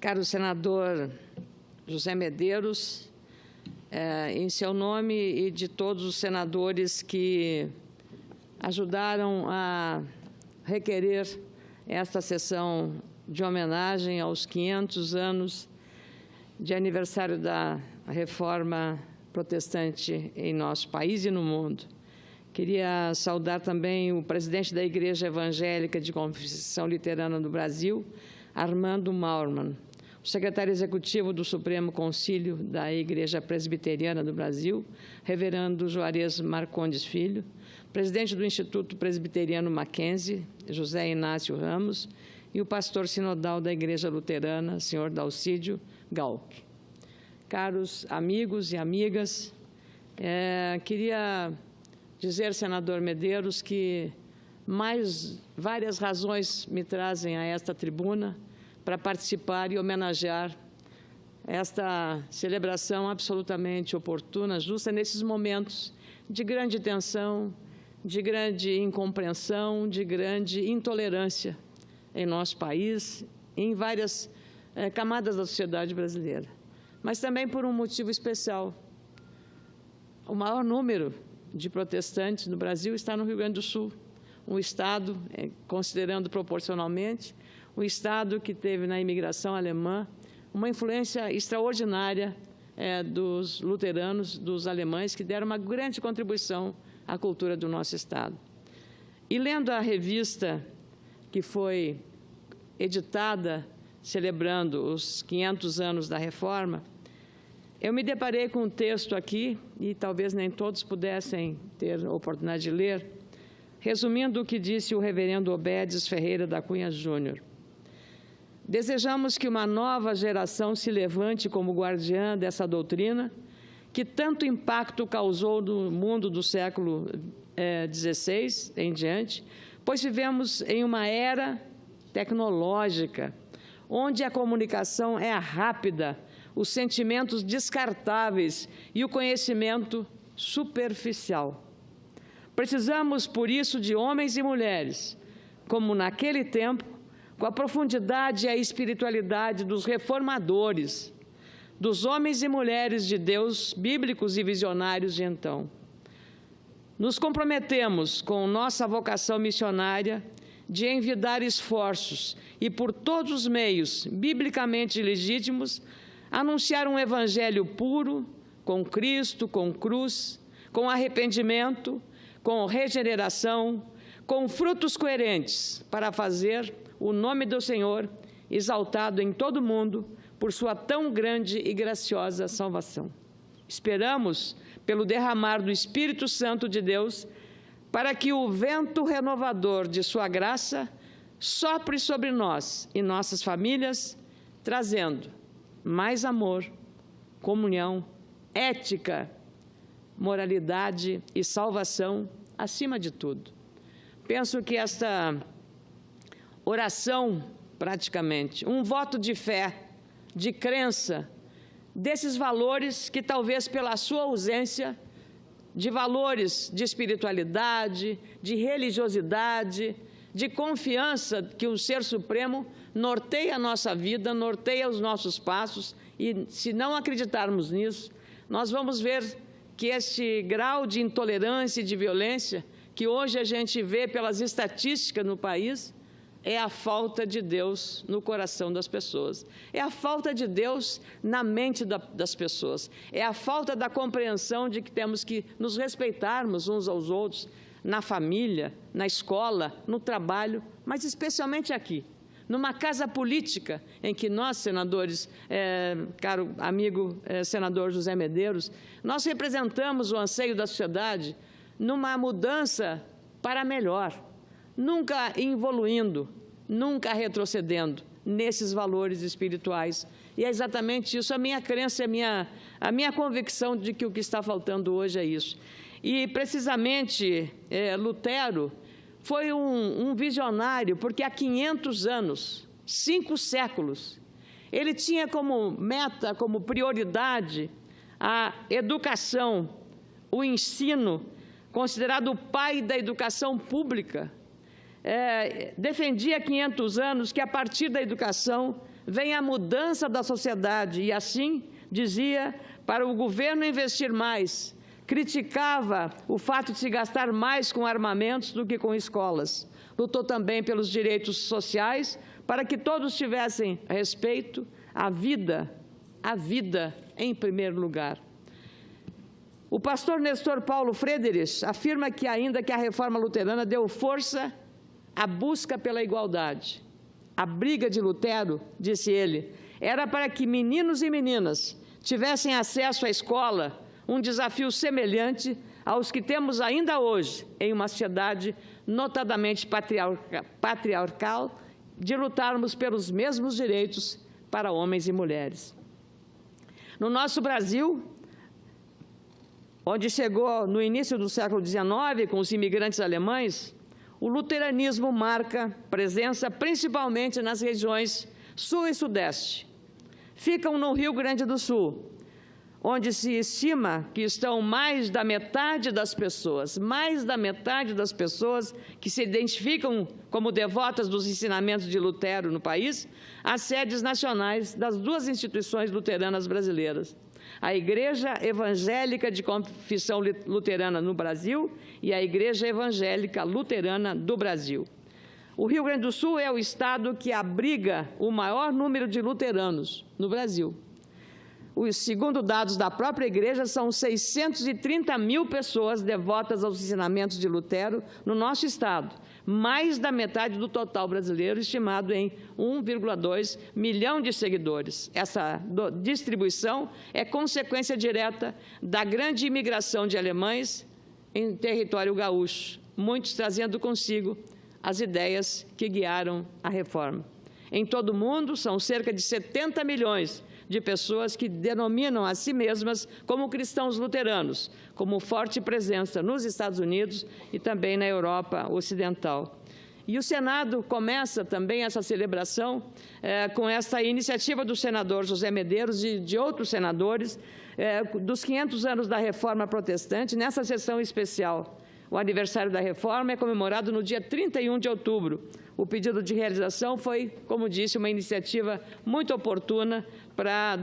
Caro senador José Medeiros, em seu nome e de todos os senadores que ajudaram a requerer esta sessão de homenagem aos 500 anos de aniversário da Reforma Protestante em nosso país e no mundo. Queria saudar também o presidente da Igreja Evangélica de Confissão Luterana do Brasil, Armando Maurmann, o secretário executivo do Supremo Concílio da Igreja Presbiteriana do Brasil, reverendo Juarez Marcondes Filho, presidente do Instituto Presbiteriano Mackenzie, José Inácio Ramos, e o pastor sinodal da Igreja Luterana, senhor Dalcídio Gauck. Caros amigos e amigas, queria dizer, senador Medeiros, que várias razões me trazem a esta tribuna para participar e homenagear esta celebração absolutamente oportuna, justa, nesses momentos de grande tensão, de grande incompreensão, de grande intolerância em nosso país, em várias camadas da sociedade brasileira. Mas também por um motivo especial. O maior número de protestantes no Brasil está no Rio Grande do Sul, um estado, considerando proporcionalmente, um estado que teve na imigração alemã uma influência extraordinária dos luteranos, dos alemães, que deram uma grande contribuição à cultura do nosso estado. E lendo a revista que foi editada celebrando os 500 anos da Reforma, eu me deparei com um texto aqui, e talvez nem todos pudessem ter a oportunidade de ler, resumindo o que disse o reverendo Obedes Ferreira da Cunha Júnior. Desejamos que uma nova geração se levante como guardiã dessa doutrina, que tanto impacto causou no mundo do século XVI em diante, pois vivemos em uma era tecnológica, onde a comunicação é rápida, os sentimentos descartáveis e o conhecimento superficial. Precisamos, por isso, de homens e mulheres, como naquele tempo, com a profundidade e a espiritualidade dos reformadores, dos homens e mulheres de Deus bíblicos e visionários de então. Nos comprometemos com nossa vocação missionária de envidar esforços e, por todos os meios biblicamente legítimos, anunciar um evangelho puro, com Cristo, com cruz, com arrependimento, com regeneração, com frutos coerentes, para fazer o nome do Senhor exaltado em todo o mundo por sua tão grande e graciosa salvação. Esperamos pelo derramar do Espírito Santo de Deus, para que o vento renovador de sua graça sopre sobre nós e nossas famílias, trazendo mais amor, comunhão, ética, moralidade e salvação acima de tudo. Penso que esta oração, praticamente, um voto de fé, de crença, desses valores que talvez pela sua ausência, de valores de espiritualidade, de religiosidade, de confiança que o Ser Supremo norteia a nossa vida, norteia os nossos passos, e se não acreditarmos nisso, nós vamos ver que esse grau de intolerância e de violência que hoje a gente vê pelas estatísticas no país é a falta de Deus no coração das pessoas, é a falta de Deus na mente das pessoas, é a falta da compreensão de que temos que nos respeitarmos uns aos outros, na família, na escola, no trabalho, mas especialmente aqui, numa casa política em que nós, senadores, caro amigo senador José Medeiros, nós representamos o anseio da sociedade numa mudança para melhor, nunca evoluindo, nunca retrocedendo nesses valores espirituais. E é exatamente isso, a minha crença, a minha convicção de que o que está faltando hoje é isso. E, precisamente, Lutero foi um visionário, porque há 500 anos, 5 séculos, ele tinha como meta, como prioridade, a educação, o ensino, considerado o pai da educação pública. Defendia há 500 anos que, a partir da educação, vem a mudança da sociedade e, assim, dizia para o governo investir mais, criticava o fato de se gastar mais com armamentos do que com escolas. Lutou também pelos direitos sociais, para que todos tivessem respeito à vida em primeiro lugar. O pastor Nestor Paulo Frederich afirma que, ainda que a reforma luterana deu força à busca pela igualdade, a briga de Lutero, disse ele, era para que meninos e meninas tivessem acesso à escola, um desafio semelhante aos que temos ainda hoje em uma sociedade notadamente patriarcal, de lutarmos pelos mesmos direitos para homens e mulheres. No nosso Brasil, onde chegou no início do século XIX com os imigrantes alemães, o luteranismo marca presença principalmente nas regiões sul e sudeste. Ficam no Rio Grande do Sul, onde se estima que estão mais da metade das pessoas que se identificam como devotas dos ensinamentos de Lutero no país, as sedes nacionais das duas instituições luteranas brasileiras, a Igreja Evangélica de Confissão Luterana no Brasil e a Igreja Evangélica Luterana do Brasil. O Rio Grande do Sul é o estado que abriga o maior número de luteranos no Brasil. Segundo dados da própria igreja, são 630 mil pessoas devotas aos ensinamentos de Lutero no nosso estado, mais da metade do total brasileiro, estimado em 1,2 milhão de seguidores. Essa distribuição é consequência direta da grande imigração de alemães em território gaúcho, muitos trazendo consigo as ideias que guiaram a reforma. Em todo o mundo, são cerca de 70 milhões de pessoas que denominam a si mesmas como cristãos luteranos, como forte presença nos Estados Unidos e também na Europa Ocidental. E o Senado começa também essa celebração com essa iniciativa do senador José Medeiros e de outros senadores dos 500 anos da Reforma Protestante, nessa sessão especial. O aniversário da Reforma é comemorado no dia 31 de outubro. O pedido de realização foi, como disse, uma iniciativa muito oportuna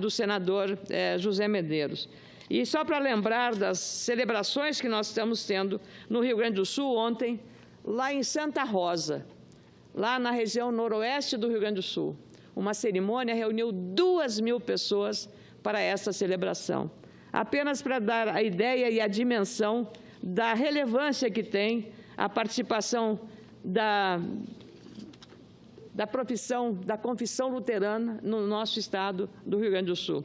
do senador José Medeiros. E só para lembrar das celebrações que nós estamos tendo no Rio Grande do Sul ontem, lá em Santa Rosa, lá na região noroeste do Rio Grande do Sul, uma cerimônia reuniu 2.000 pessoas para essa celebração. Apenas para dar a ideia e a dimensão da relevância que tem a participação da profissão, da confissão luterana no nosso estado do Rio Grande do Sul.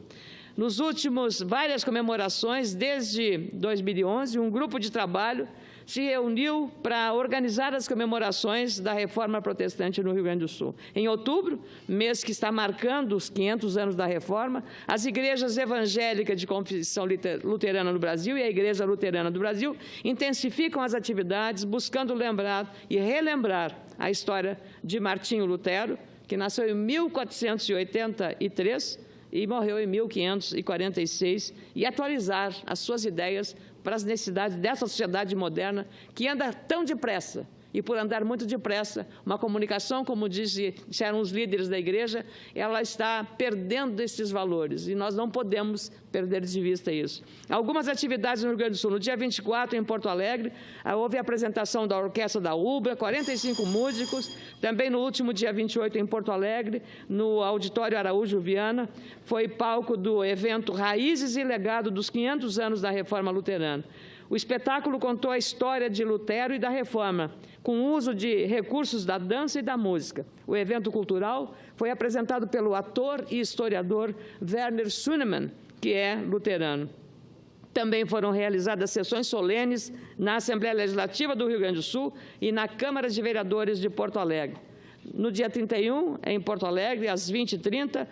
Nos últimos várias comemorações, desde 2011, um grupo de trabalho se reuniu para organizar as comemorações da Reforma Protestante no Rio Grande do Sul. Em outubro, mês que está marcando os 500 anos da Reforma, as igrejas evangélicas de confissão luterana no Brasil e a Igreja Luterana do Brasil intensificam as atividades, buscando lembrar e relembrar a história de Martinho Lutero, que nasceu em 1483 e morreu em 1546, e atualizar as suas ideias para as necessidades dessa sociedade moderna que anda tão depressa. E por andar muito depressa, uma comunicação, como disseram os líderes da igreja, ela está perdendo esses valores, e nós não podemos perder de vista isso. Algumas atividades no Rio Grande do Sul. No dia 24, em Porto Alegre, houve a apresentação da Orquestra da UBRA, 45 músicos. Também no último dia 28, em Porto Alegre, no Auditório Araújo Viana, foi palco do evento Raízes e Legado dos 500 anos da Reforma Luterana. O espetáculo contou a história de Lutero e da Reforma, com o uso de recursos da dança e da música. O evento cultural foi apresentado pelo ator e historiador Werner Sunemann, que é luterano. Também foram realizadas sessões solenes na Assembleia Legislativa do Rio Grande do Sul e na Câmara de Vereadores de Porto Alegre. No dia 31, em Porto Alegre, às 20h30,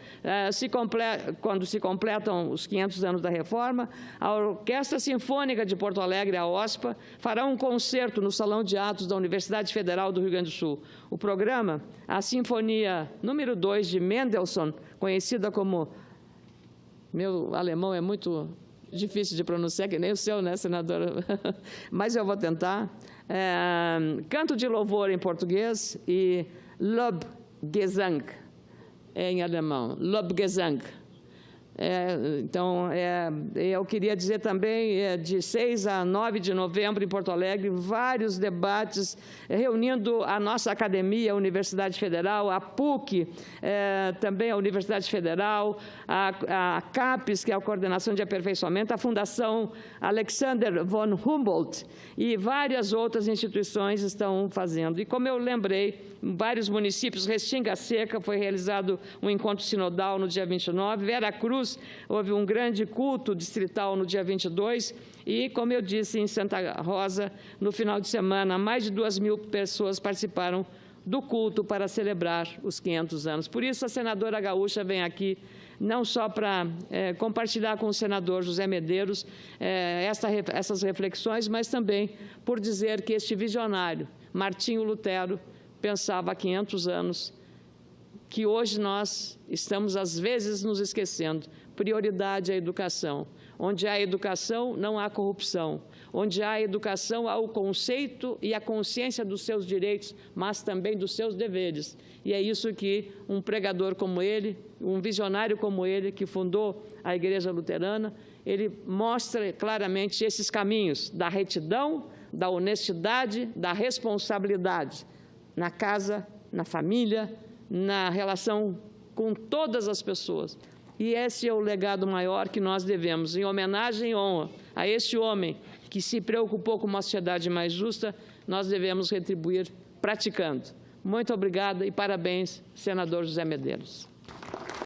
quando se completam os 500 anos da Reforma, a Orquestra Sinfônica de Porto Alegre, a OSPA, fará um concerto no Salão de Atos da Universidade Federal do Rio Grande do Sul. O programa, a Sinfonia número 2 de Mendelssohn, conhecida como... Meu alemão é muito difícil de pronunciar, que nem o seu, né, senadora? Mas eu vou tentar. Canto de louvor em português e Lobgesang, em alemão, Lobgesang. Então, eu queria dizer também, de 6 a 9 de novembro, em Porto Alegre, vários debates reunindo a nossa academia, a Universidade Federal, a PUC, também a Universidade Federal, a CAPES, que é a Coordenação de Aperfeiçoamento, a Fundação Alexander von Humboldt e várias outras instituições estão fazendo. E, como eu lembrei, em vários municípios, Restinga Seca, foi realizado um encontro sinodal no dia 29, Vera Cruz, houve um grande culto distrital no dia 22 e, como eu disse, em Santa Rosa, no final de semana, mais de 2.000 pessoas participaram do culto para celebrar os 500 anos. Por isso, a senadora gaúcha vem aqui não só para compartilhar com o senador José Medeiros essas reflexões, mas também por dizer que este visionário, Martinho Lutero, pensava há 500 anos que hoje nós estamos, às vezes, nos esquecendo. Prioridade à educação. Onde há educação, não há corrupção. Onde há educação, há o conceito e a consciência dos seus direitos, mas também dos seus deveres. E é isso que um pregador como ele, um visionário como ele, que fundou a Igreja Luterana, ele mostra claramente esses caminhos da retidão, da honestidade, da responsabilidade na casa, na família, na relação com todas as pessoas. E esse é o legado maior que nós devemos, em homenagem e honra a este homem que se preocupou com uma sociedade mais justa, nós devemos retribuir praticando. Muito obrigada e parabéns, senador José Medeiros.